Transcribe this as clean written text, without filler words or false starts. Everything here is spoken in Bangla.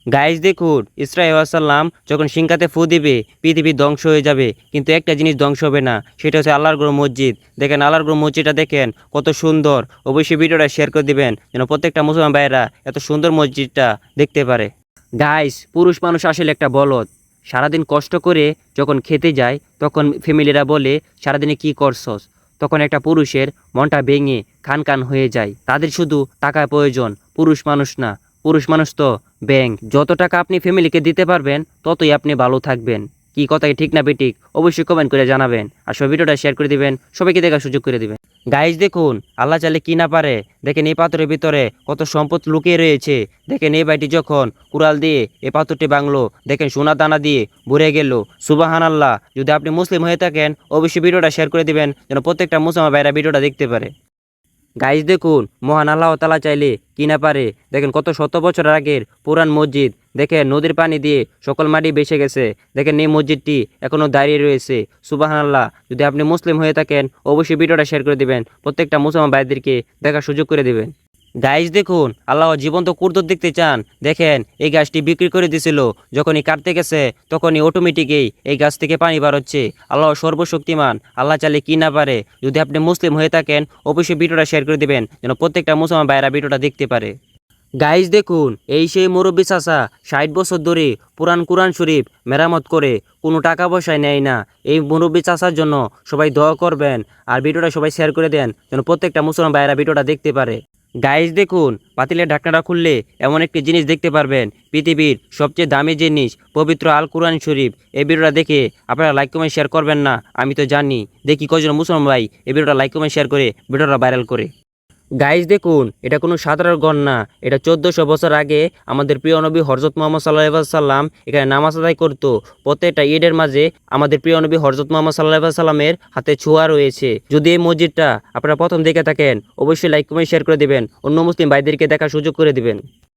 গাইস দেখুন, ইসরাঈল সাল্লাম যখন সিংহাতে ফু দিবে পৃথিবী ধ্বংস হয়ে যাবে, কিন্তু একটা জিনিস ধ্বংস হবে না, সেটা হচ্ছে আল্লাহর ঘর মসজিদ। দেখেন আল্লাহর ঘর মসজিদটা দেখেন কত সুন্দর। অবশ্যই ভিডিওটা শেয়ার করে দিবেন যেন প্রত্যেকটা মুসলমান ভাইয়েরা এত সুন্দর মসজিদটা দেখতে পারে। গাইস, পুরুষ মানুষ আসলে একটা বলদ। সারাদিন কষ্ট করে যখন খেতে যায় তখন ফ্যামিলিরা বলে সারাদিনে কি করছস, তখন একটা পুরুষের মনটা ভেঙে খান খান হয়ে যায়। তাদের শুধু টাকা প্রয়োজন, পুরুষ মানুষ না। পুরুষ মানুষ তো ব্যাংক। যত টাকা আপনি ফ্যামিলিকে দিতে পারবেন ততই আপনি ভালো থাকবেন। কি কথাই ঠিক না বেঠিক অবশ্যই কমেন্ট করে জানাবেন। আর সব ভিডিওটা শেয়ার করে দিবেন, সবাইকে দেখার সুযোগ করে দিবেন। গাইজ দেখুন, আল্লাহ চাইলে কি না পারে। দেখেন এই পাথরের ভিতরে কত সম্পদ লুকিয়ে রয়েছে। দেখেন এই ভাইটি যখন কুড়াল দিয়ে এই পাথরটি ভাঙলো, দেখেন সোনা দানা দিয়ে ভরে গেল। সুবাহান আল্লাহ। যদি আপনি মুসলিম হয়ে থাকেন অবশ্যই ভিডিওটা শেয়ার করে দিবেন যেন প্রত্যেকটা মুসলমান ভাইরা ভিডিওটা দেখতে পারে। গাইজ দেখুন, মহান আল্লাহ তাআলা চাইলে কি না পারে। দেখেন কত শত বছর আগের পুরান মসজিদ। দেখেন নদীর পানি দিয়ে সকল মাটি ভেসে গেছে। দেখেন এই মসজিদটি এখনো দাঁড়িয়ে রয়েছে। সুবহানাল্লাহ। যদি আপনি মুসলিম হয়ে থাকেন অবশ্যই ভিডিওটা শেয়ার করে দিবেন, প্রত্যেকটা মুসলমান ভাইদেরকে দেখার সুযোগ করে দিবেন। গাইজ দেখুন, আল্লাহ জীবন্ত কুরদত দেখতে চান। দেখেন এই গাছটি বিক্রি করে দিছিল, যখনই কাটতে গেছে তখনই অটোমেটিকই এই গাছ থেকে পানি বার হচ্ছে। আল্লাহ সর্বশক্তিমান, আল্লাহ চাইলে কি না পারে। যদি আপনি মুসলিম হয়ে থাকেন অবশ্যই ভিডিওটা শেয়ার করে দিবেন যেন প্রত্যেকটা মুসলমান ভাইয়েরা ভিডিওটা দেখতে পারে। গাইজ দেখুন, এই সেই মুরব্বী চাচা ৬০ বছর ধরে পুরান কুরআন শরীফ মেরামত করে কোনো টাকা পয়সায় নেয় না। এই মুরব্বী চাচার জন্য সবাই দোয়া করবেন আর ভিডিওটা সবাই শেয়ার করে দেন যেন প্রত্যেকটা মুসলমান ভাইয়েরা ভিডিওটা দেখতে পারে। গাইজ দেখুন, পাতিলের ঢাকনাটা খুললে এমন একটি জিনিস দেখতে পারবেন, পৃথিবীর সবচেয়ে দামি জিনিস পবিত্র আল কুরআন শরীফ। এই ভিডিওটা দেখে আপনারা লাইক কমেন্ট শেয়ার করবেন না আমি তো জানি। দেখি কয়জন মুসলমান ভাই এই ভিডিওটা লাইক কমেন্ট শেয়ার করে ভিডিওটা ভাইরাল করে। গাইজ দেখুন, এটা কোনো সাধারণ গণ না। এটা 1400 বছর আগে আমাদের প্রিয় নবী হযরত মুহাম্মদ সাল্লাল্লাহু আলাইহি সাল্লাম এখানে নামাজ আদায় করতো। প্রত্যেকটা ঈদের মাঝে আমাদের প্রিয় নবী হযরত মুহাম্মদ সাল্লাল্লাহু আলাইহি সাল্লামের হাতে ছোঁয়া রয়েছে। যদি এই মসজিদটা আপনারা প্রথম দেখে থাকেন অবশ্যই লাইক কমেন্ট শেয়ার করে দিবেন, অন্য মুসলিম ভাইদেরকে দেখার সুযোগ করে দিবেন।